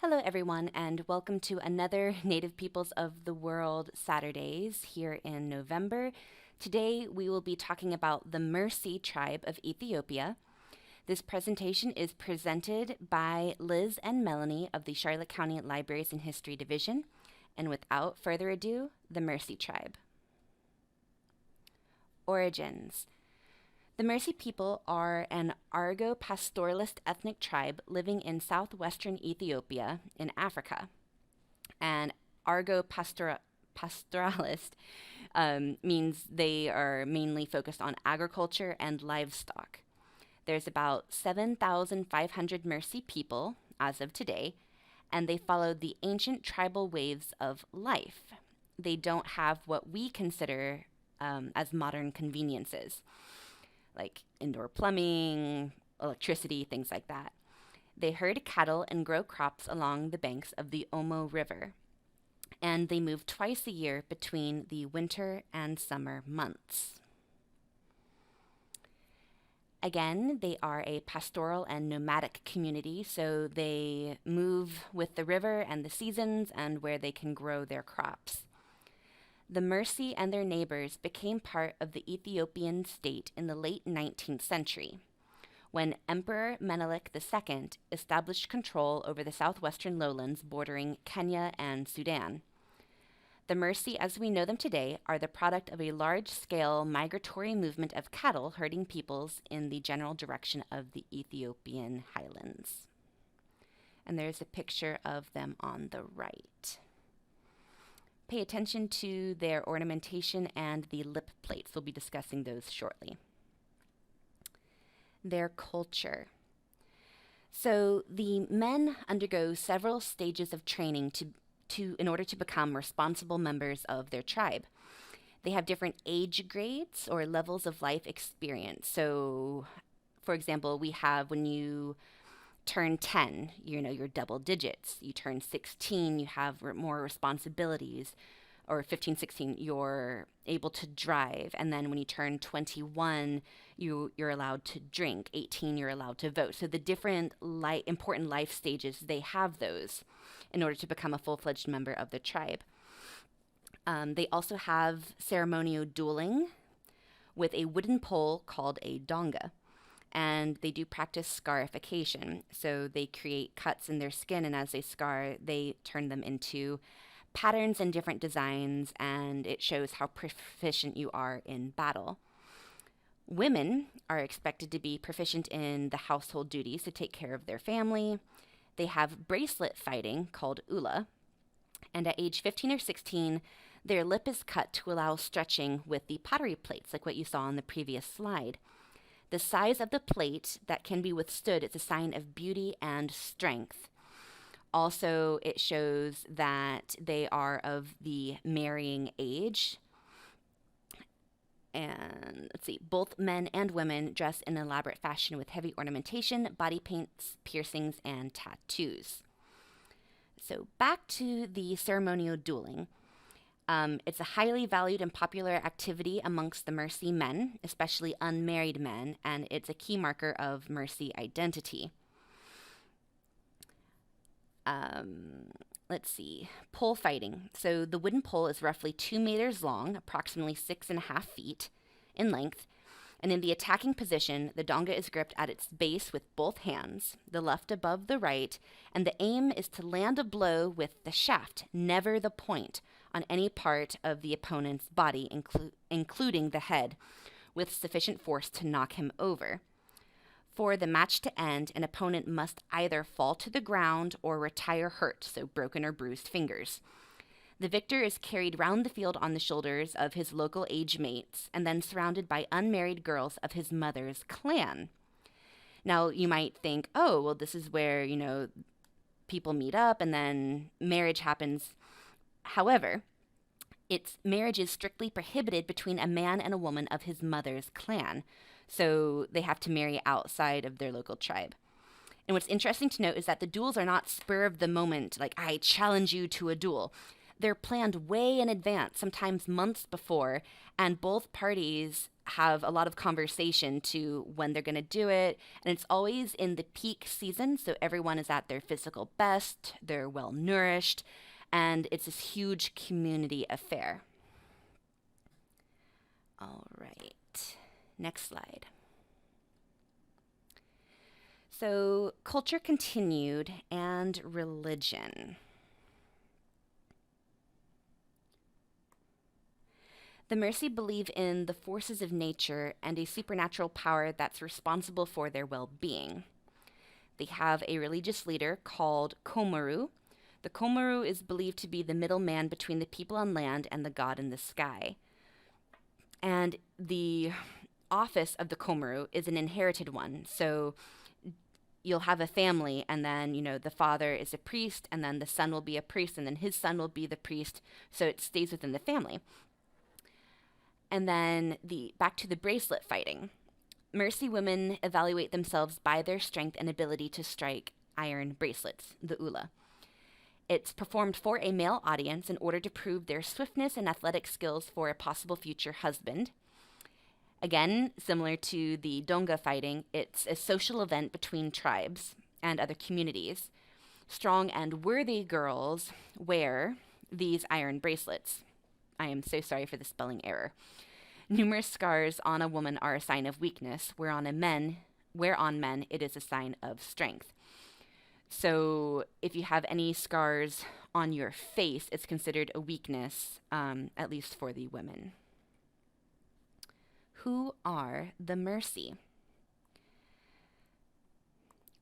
Hello, everyone, and welcome to another Native Peoples of the World Saturdays here in November. Today, we will be talking about the Mursi Tribe of Ethiopia. This presentation is presented by Liz and Melanie of the Charlotte County Libraries and History Division. And without further ado, the Mursi Tribe. Origins. The Mursi people are an Argo-pastoralist ethnic tribe living in southwestern Ethiopia in Africa. And Argo-pastoralist means they are mainly focused on agriculture and livestock. There's about 7,500 Mursi people as of today, and they follow the ancient tribal ways of life. They don't have what we consider as modern conveniences, like indoor plumbing, electricity, things like that. They herd cattle and grow crops along the banks of the Omo River, and they move twice a year between the winter and summer months. Again, they are a pastoral and nomadic community, so they move with the river and the seasons and where they can grow their crops. The Mursi and their neighbors became part of the Ethiopian state in the late 19th century, when Emperor Menelik II established control over the southwestern lowlands bordering Kenya and Sudan. The Mursi, as we know them today, are the product of a large-scale migratory movement of cattle herding peoples in the general direction of the Ethiopian highlands. And there's a picture of them on the right. Pay attention to their ornamentation and the lip plates. We'll be discussing those shortly. Their culture. So the men undergo several stages of training in order to become responsible members of their tribe. They have different age grades or levels of life experience. So, for example, we have when you turn 10, you're double digits. You turn 16, you have more responsibilities. Or 15, 16, you're able to drive. And then when you turn 21, you're allowed to drink. 18, you're allowed to vote. So the different important life stages, they have those in order to become a full-fledged member of the tribe. They also have ceremonial dueling with a wooden pole called a donga. And they do practice scarification. So they create cuts in their skin, and as they scar, they turn them into patterns and different designs, and it shows how proficient you are in battle. Women are expected to be proficient in the household duties to take care of their family. They have bracelet fighting called ula, and at age 15 or 16, their lip is cut to allow stretching with the pottery plates, like what you saw on the previous slide. The size of the plate that can be withstood is a sign of beauty and strength. Also, it shows that they are of the marrying age. And let's see, both men and women dress in elaborate fashion with heavy ornamentation, body paints, piercings, and tattoos. So back to the ceremonial dueling. It's a highly valued and popular activity amongst the Mursi men, especially unmarried men, and it's a key marker of Mursi identity. Let's see, pole fighting. So the wooden pole is roughly 2 meters long, approximately 6.5 feet in length, and in the attacking position, the donga is gripped at its base with both hands, the left above the right, and the aim is to land a blow with the shaft, never the point, on any part of the opponent's body, including the head, with sufficient force to knock him over. For the match to end, an opponent must either fall to the ground or retire hurt, so broken or bruised fingers. The victor is carried round the field on the shoulders of his local age mates and then surrounded by unmarried girls of his mother's clan. Now, you might think, oh, well, this is where, people meet up and then marriage happens. However, marriage is strictly prohibited between a man and a woman of his mother's clan. So they have to marry outside of their local tribe. And what's interesting to note is that the duels are not spur of the moment, like, I challenge you to a duel. They're planned way in advance, sometimes months before, and both parties have a lot of conversation to when they're going to do it. And it's always in the peak season. So everyone is at their physical best, they're well nourished, and it's this huge community affair. All right, next slide. So culture continued and religion. The Mursi believe in the forces of nature and a supernatural power that's responsible for their well-being. They have a religious leader called Komaru. The Komaru is believed to be the middleman between the people on land and the god in the sky. And the office of the Komaru is an inherited one. So you'll have a family, and then, the father is a priest, and then the son will be a priest, and then his son will be the priest. So it stays within the family. And then back to the bracelet fighting. Mursi women evaluate themselves by their strength and ability to strike iron bracelets, the ula. It's performed for a male audience in order to prove their swiftness and athletic skills for a possible future husband. Again, similar to the Donga fighting, it's a social event between tribes and other communities. Strong and worthy girls wear these iron bracelets. I am so sorry for the spelling error. Numerous scars on a woman are a sign of weakness, where on men it is a sign of strength. So if you have any scars on your face, it's considered a weakness, at least for the women. Who are the Mursi?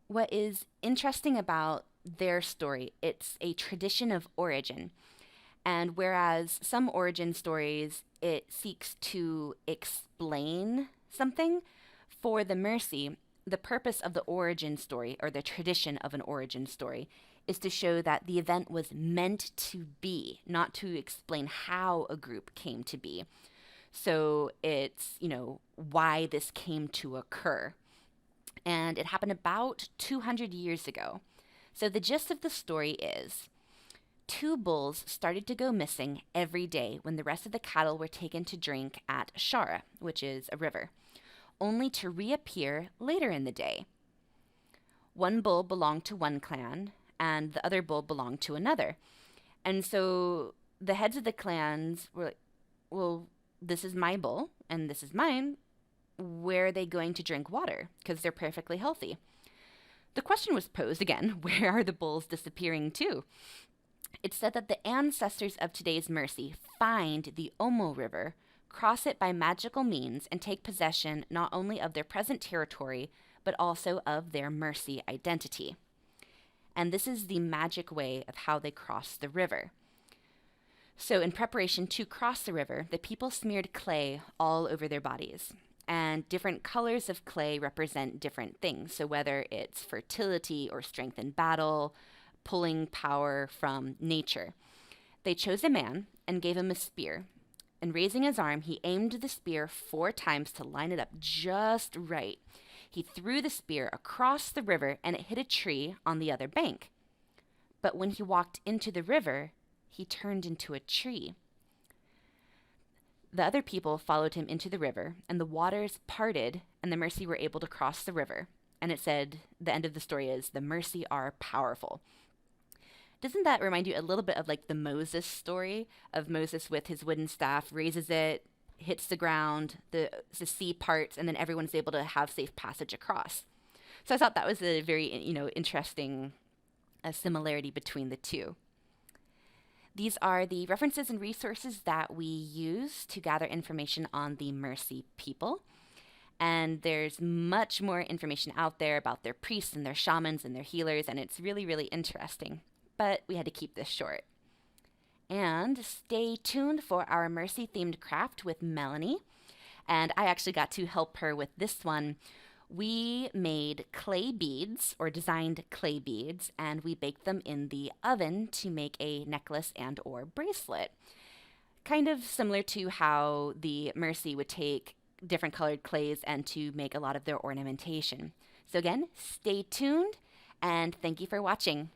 What is interesting about their story, it's a tradition of origin. And whereas some origin stories, it seeks to explain something, for the Mursi, the purpose of the origin story, or the tradition of an origin story, is to show that the event was meant to be, not to explain how a group came to be. So it's, why this came to occur. And it happened about 200 years ago. So the gist of the story is, 2 bulls started to go missing every day when the rest of the cattle were taken to drink at Shara, which is a river, only to reappear later in the day. 1 bull belonged to one clan, and the other bull belonged to another. And so the heads of the clans were like, well, this is my bull, and this is mine. Where are they going to drink water? Because they're perfectly healthy. The question was posed again, where are the bulls disappearing to? It's said that the ancestors of today's Mursi find the Omo River, cross it by magical means, and take possession not only of their present territory, but also of their Mursi identity. And this is the magic way of how they cross the river. So in preparation to cross the river, the people smeared clay all over their bodies. And different colors of clay represent different things. So whether it's fertility or strength in battle, pulling power from nature. They chose a man and gave him a spear. And raising his arm, he aimed the spear 4 times to line it up just right. He threw the spear across the river, and it hit a tree on the other bank. But when he walked into the river, he turned into a tree. The other people followed him into the river, and the waters parted, and the Mursi were able to cross the river. And it said, the end of the story is, the Mursi are powerful. Doesn't that remind you a little bit of like the Moses story of Moses with his wooden staff, raises it, hits the ground, the sea parts, and then everyone's able to have safe passage across. So I thought that was a very, interesting similarity between the two. These are the references and resources that we use to gather information on the Mursi people. And there's much more information out there about their priests and their shamans and their healers, and it's really, really interesting. But we had to keep this short. And stay tuned for our Mursi-themed craft with Melanie. And I actually got to help her with this one. We made clay beads, or designed clay beads, and we baked them in the oven to make a necklace and or bracelet. Kind of similar to how the Mursi would take different colored clays and to make a lot of their ornamentation. So again, stay tuned, and thank you for watching.